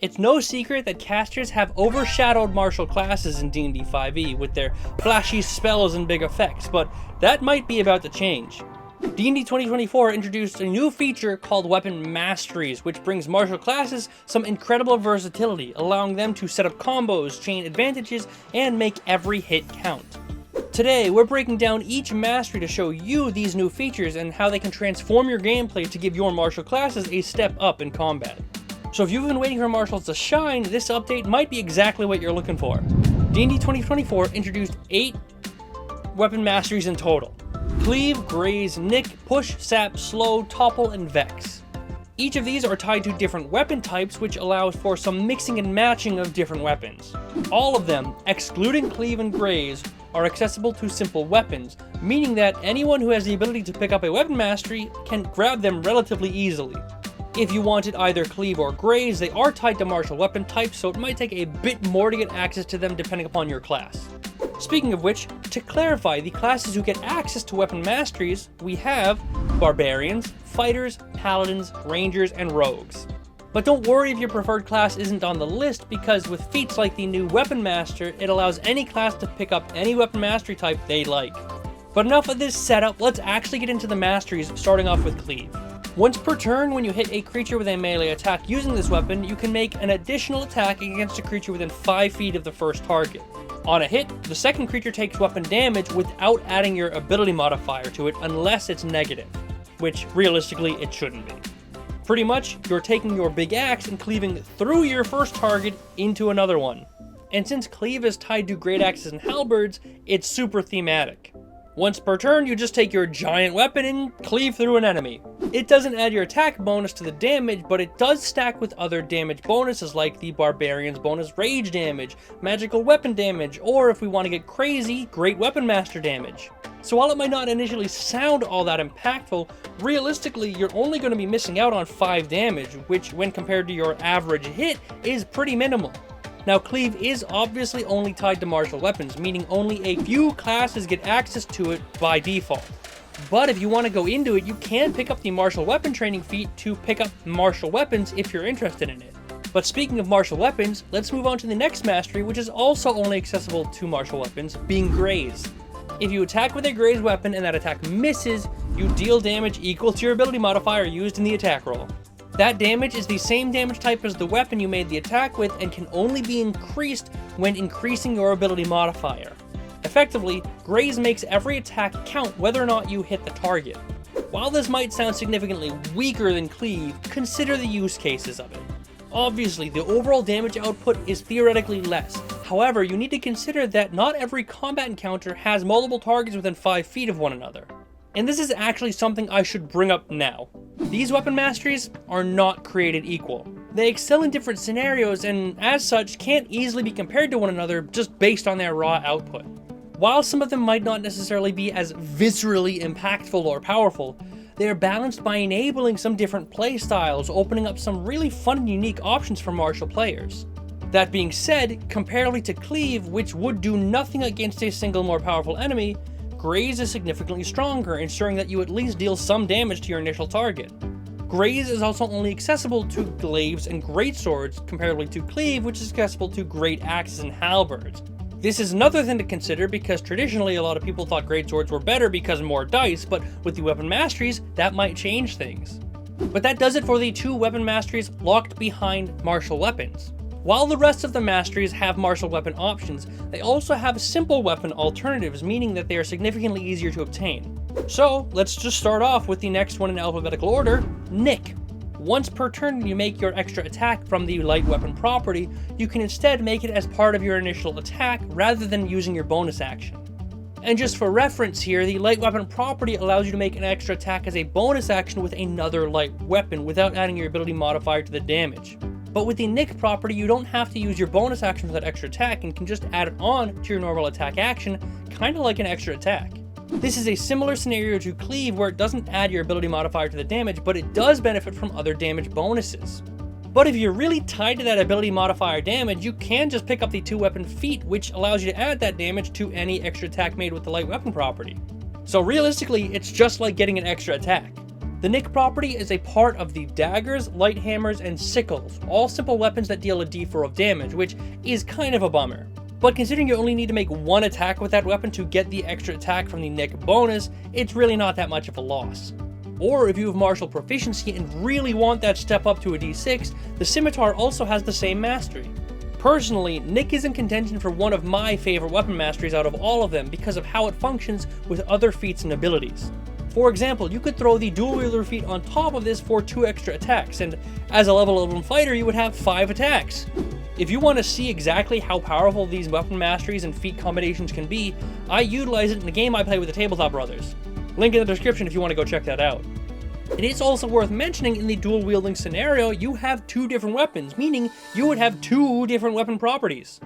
It's no secret that casters have overshadowed martial classes in D&D 5e with their flashy spells and big effects, but that might be about to change. D&D 2024 introduced a new feature called Weapon Masteries, which brings martial classes some incredible versatility, allowing them to set up combos, chain advantages, and make every hit count. Today, we're breaking down each mastery to show you these new features and how they can transform your gameplay to give your martial classes a step up in combat. So if you've been waiting for martials to shine, this update might be exactly what you're looking for. D&D 2024 introduced 8 weapon masteries in total: Cleave, Graze, Nick, Push, Sap, Slow, Topple, and Vex. Each of these are tied to different weapon types, which allows for some mixing and matching of different weapons. All of them, excluding Cleave and Graze, are accessible to simple weapons, meaning that anyone who has the ability to pick up a weapon mastery can grab them relatively easily. If you wanted either Cleave or Graze, they are tied to martial weapon types, so it might take a bit more to get access to them depending upon your class. Speaking of which, to clarify the classes who get access to weapon masteries, we have Barbarians, Fighters, Paladins, Rangers, and Rogues. But don't worry if your preferred class isn't on the list, because with feats like the new Weapon Master, it allows any class to pick up any weapon mastery type they like. But enough of this setup, let's actually get into the masteries, starting off with Cleave. Once per turn, when you hit a creature with a melee attack using this weapon, you can make an additional attack against a creature within 5 feet of the first target. On a hit, the second creature takes weapon damage without adding your ability modifier to it unless it's negative, which realistically it shouldn't be. Pretty much, you're taking your big axe and cleaving through your first target into another one. And since Cleave is tied to great axes and halberds, it's super thematic. Once per turn, you just take your giant weapon and cleave through an enemy. It doesn't add your attack bonus to the damage, but it does stack with other damage bonuses like the Barbarian's bonus rage damage, magical weapon damage, or if we want to get crazy, great weapon master damage. So while it might not initially sound all that impactful, realistically you're only going to be missing out on 5 damage, which when compared to your average hit is pretty minimal. Now, Cleave is obviously only tied to martial weapons, meaning only a few classes get access to it by default. But if you want to go into it, you can pick up the martial weapon training feat to pick up martial weapons if you're interested in it. But speaking of martial weapons, let's move on to the next mastery, which is also only accessible to martial weapons, being Graze. If you attack with a Graze weapon and that attack misses, you deal damage equal to your ability modifier used in the attack roll. That damage is the same damage type as the weapon you made the attack with and can only be increased when increasing your ability modifier. Effectively, Graze makes every attack count whether or not you hit the target. While this might sound significantly weaker than Cleave, consider the use cases of it. Obviously, the overall damage output is theoretically less. However, you need to consider that not every combat encounter has multiple targets within 5 feet of one another. And this is actually something I should bring up now. These weapon masteries are not created equal. They excel in different scenarios and as such can't easily be compared to one another just based on their raw output. While some of them might not necessarily be as viscerally impactful or powerful, they are balanced by enabling some different playstyles, opening up some really fun and unique options for martial players. That being said, comparatively to Cleave, which would do nothing against a single more powerful enemy, Graze is significantly stronger, ensuring that you at least deal some damage to your initial target. Graze is also only accessible to glaives and greatswords, comparatively to Cleave, which is accessible to great axes and halberds. This is another thing to consider because traditionally a lot of people thought greatswords were better because of more dice, but with the weapon masteries, that might change things. But that does it for the 2 weapon masteries locked behind martial weapons. While the rest of the masteries have martial weapon options, they also have simple weapon alternatives, meaning that they are significantly easier to obtain. So let's just start off with the next one in alphabetical order, Nick. Once per turn you make your extra attack from the light weapon property, you can instead make it as part of your initial attack rather than using your bonus action. And just for reference here, the light weapon property allows you to make an extra attack as a bonus action with another light weapon without adding your ability modifier to the damage. But with the Nick property, you don't have to use your bonus action for that extra attack and can just add it on to your normal attack action, kinda like an extra attack. This is a similar scenario to Cleave where it doesn't add your ability modifier to the damage, but it does benefit from other damage bonuses. But if you're really tied to that ability modifier damage, you can just pick up the 2 weapon feat, which allows you to add that damage to any extra attack made with the light weapon property. So realistically, it's just like getting an extra attack. The nick property is a part of the daggers, light hammers, and sickles, all simple weapons that deal a d4 of damage, which is kind of a bummer. But considering you only need to make one attack with that weapon to get the extra attack from the nick bonus, it's really not that much of a loss. Or if you have martial proficiency and really want that step up to a d6, the scimitar also has the same mastery. Personally, nick is in contention for one of my favorite weapon masteries out of all of them because of how it functions with other feats and abilities. For example, you could throw the dual wielder feat on top of this for 2 extra attacks, and as a level 11 fighter you would have 5 attacks. If you want to see exactly how powerful these weapon masteries and feat combinations can be, I utilize it in the game I play with the Tabletop brothers. Link in the description if you want to go check that out. It is also worth mentioning in the dual wielding scenario, you have 2 different weapons, meaning you would have 2 different weapon properties.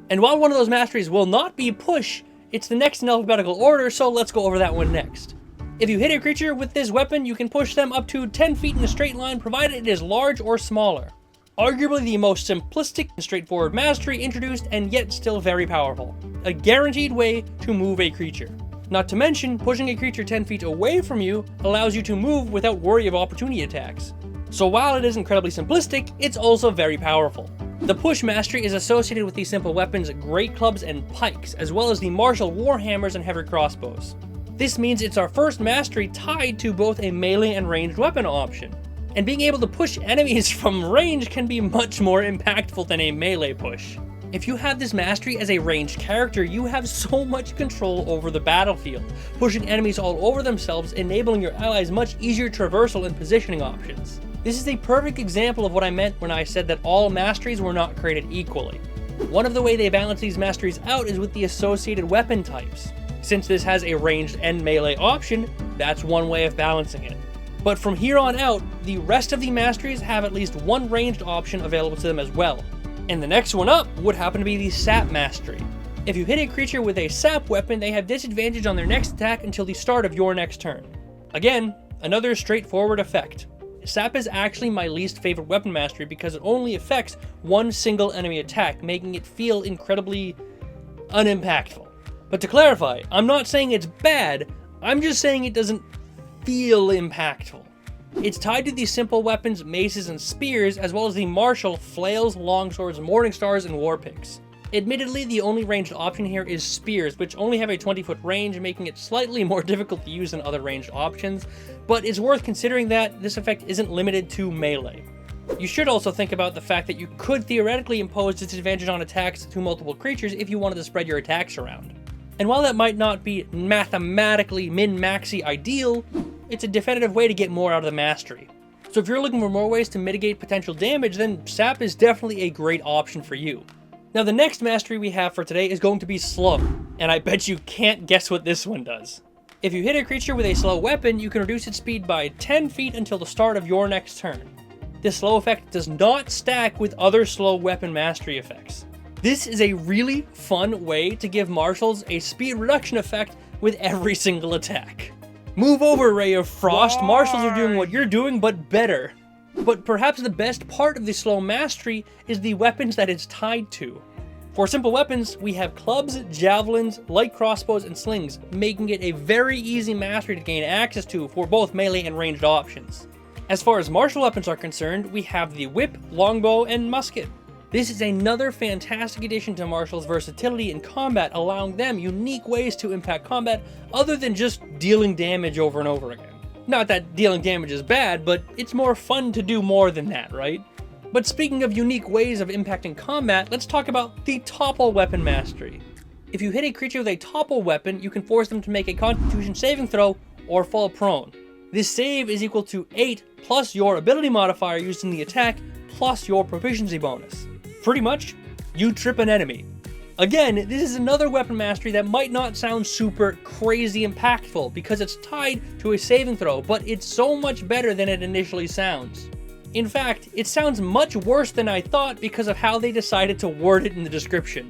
And while one of those masteries will not be push, it's the next in alphabetical order, so let's go over that one next. If you hit a creature with this weapon, you can push them up to 10 feet in a straight line provided it is large or smaller. Arguably the most simplistic and straightforward mastery introduced and yet still very powerful. A guaranteed way to move a creature. Not to mention, pushing a creature 10 feet away from you allows you to move without worry of opportunity attacks. So while it is incredibly simplistic, it's also very powerful. The push mastery is associated with these simple weapons great clubs and pikes, as well as the martial warhammers and heavy crossbows. This means it's our first mastery tied to both a melee and ranged weapon option. And being able to push enemies from range can be much more impactful than a melee push. If you have this mastery as a ranged character, you have so much control over the battlefield, pushing enemies all over themselves, enabling your allies much easier traversal and positioning options. This is a perfect example of what I meant when I said that all masteries were not created equally. One of the way they balance these masteries out is with the associated weapon types. Since this has a ranged and melee option, that's one way of balancing it. But from here on out, the rest of the masteries have at least one ranged option available to them as well. And the next one up would happen to be the Sap Mastery. If you hit a creature with a Sap weapon, they have disadvantage on their next attack until the start of your next turn. Again, another straightforward effect. Sap is actually my least favorite weapon mastery because it only affects one single enemy attack, making it feel incredibly unimpactful. But to clarify, I'm not saying it's bad, I'm just saying it doesn't feel impactful. It's tied to these simple weapons, maces, and spears, as well as the martial flails, longswords, morning stars, and war picks. Admittedly, the only ranged option here is spears, which only have a 20-foot range, making it slightly more difficult to use than other ranged options, but it's worth considering that this effect isn't limited to melee. You should also think about the fact that you could theoretically impose disadvantage on attacks to multiple creatures if you wanted to spread your attacks around. And while that might not be mathematically min-maxy ideal, it's a definitive way to get more out of the mastery. So if you're looking for more ways to mitigate potential damage, then Sap is definitely a great option for you. Now the next mastery we have for today is going to be Slow, and I bet you can't guess what this one does. If you hit a creature with a slow weapon, you can reduce its speed by 10 feet until the start of your next turn. This slow effect does not stack with other slow weapon mastery effects. This is a really fun way to give martials a speed reduction effect with every single attack. Move over, Ray of Frost. Martials are doing what you're doing, but better. But perhaps the best part of the slow mastery is the weapons that it's tied to. For simple weapons, we have clubs, javelins, light crossbows, and slings, making it a very easy mastery to gain access to for both melee and ranged options. As far as martial weapons are concerned, we have the whip, longbow, and musket. This is another fantastic addition to martials' versatility in combat, allowing them unique ways to impact combat other than just dealing damage over and over again. Not that dealing damage is bad, but it's more fun to do more than that, right? But speaking of unique ways of impacting combat, let's talk about the Topple weapon mastery. If you hit a creature with a Topple weapon, you can force them to make a Constitution saving throw or fall prone. This save is equal to 8 plus your ability modifier used in the attack plus your proficiency bonus. Pretty much, you trip an enemy. Again, this is another weapon mastery that might not sound super crazy impactful because it's tied to a saving throw, but it's so much better than it initially sounds. In fact, it sounds much worse than I thought because of how they decided to word it in the description.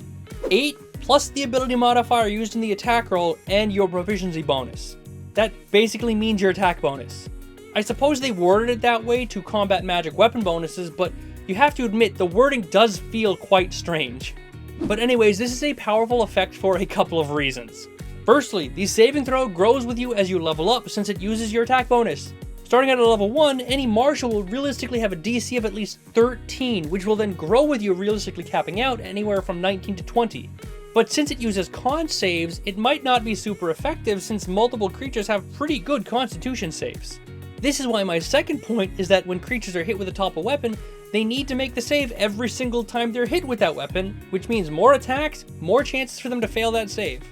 8 plus the ability modifier used in the attack roll and your proficiency bonus. That basically means your attack bonus. I suppose they worded it that way to combat magic weapon bonuses, but you have to admit the wording does feel quite strange. But anyways, this is a powerful effect for a couple of reasons. Firstly, the saving throw grows with you as you level up since it uses your attack bonus. Starting out at level 1, any martial will realistically have a DC of at least 13, which will then grow with you, realistically capping out anywhere from 19 to 20. But since it uses con saves, it might not be super effective since multiple creatures have pretty good constitution saves. This is why my second point is that when creatures are hit with a Topple weapon, they need to make the save every single time they're hit with that weapon, which means more attacks, more chances for them to fail that save.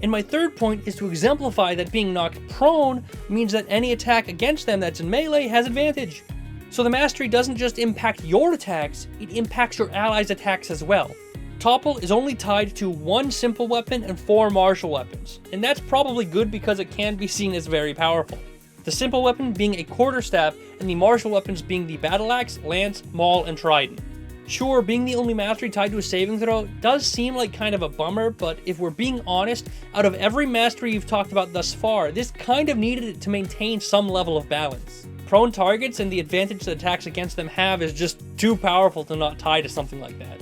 And my third point is to exemplify that being knocked prone means that any attack against them that's in melee has advantage. So the mastery doesn't just impact your attacks, it impacts your allies' attacks as well. Topple is only tied to 1 simple weapon and 4 martial weapons, and that's probably good because it can be seen as very powerful. The simple weapon being a quarterstaff, and the martial weapons being the battle axe, lance, maul, and trident. Sure, being the only mastery tied to a saving throw does seem like kind of a bummer, but if we're being honest, out of every mastery you've talked about thus far, this kind of needed it to maintain some level of balance. Prone targets and the advantage that attacks against them have is just too powerful to not tie to something like that.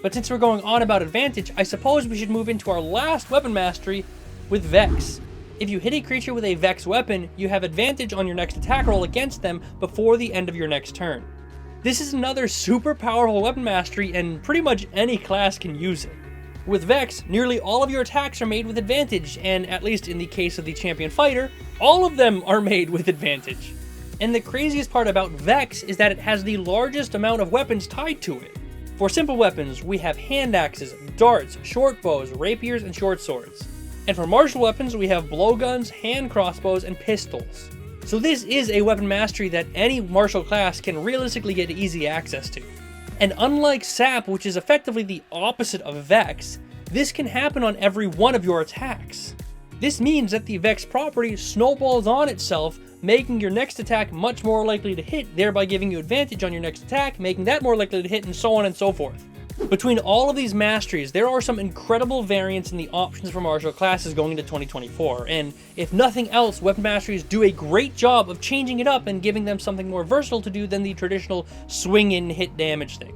But since we're going on about advantage, I suppose we should move into our last weapon mastery with Vex. If you hit a creature with a Vex weapon, you have advantage on your next attack roll against them before the end of your next turn. This is another super powerful weapon mastery, and pretty much any class can use it. With Vex, nearly all of your attacks are made with advantage, and at least in the case of the champion fighter, all of them are made with advantage. And the craziest part about Vex is that it has the largest amount of weapons tied to it. For simple weapons, we have hand axes, darts, short bows, rapiers, and short swords. And for martial weapons, we have blowguns, hand crossbows, and pistols. So this is a weapon mastery that any martial class can realistically get easy access to. And unlike Sap, which is effectively the opposite of Vex, this can happen on every one of your attacks. This means that the Vex property snowballs on itself, making your next attack much more likely to hit, thereby giving you advantage on your next attack, making that more likely to hit, and so on and so forth. Between all of these masteries, there are some incredible variants in the options for martial classes going into 2024, and if nothing else, weapon masteries do a great job of changing it up and giving them something more versatile to do than the traditional swing-in hit damage thing.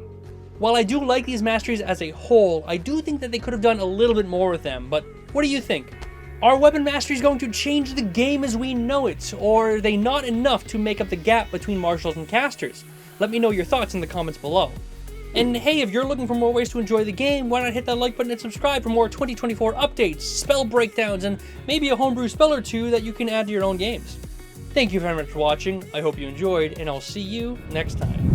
While I do like these masteries as a whole, I do think that they could have done a little bit more with them, but what do you think? Are weapon masteries going to change the game as we know it, or are they not enough to make up the gap between martials and casters? Let me know your thoughts in the comments below. And hey, if you're looking for more ways to enjoy the game, why not hit that like button and subscribe for more 2024 updates, spell breakdowns, and maybe a homebrew spell or two that you can add to your own games. Thank you very much for watching, I hope you enjoyed, and I'll see you next time.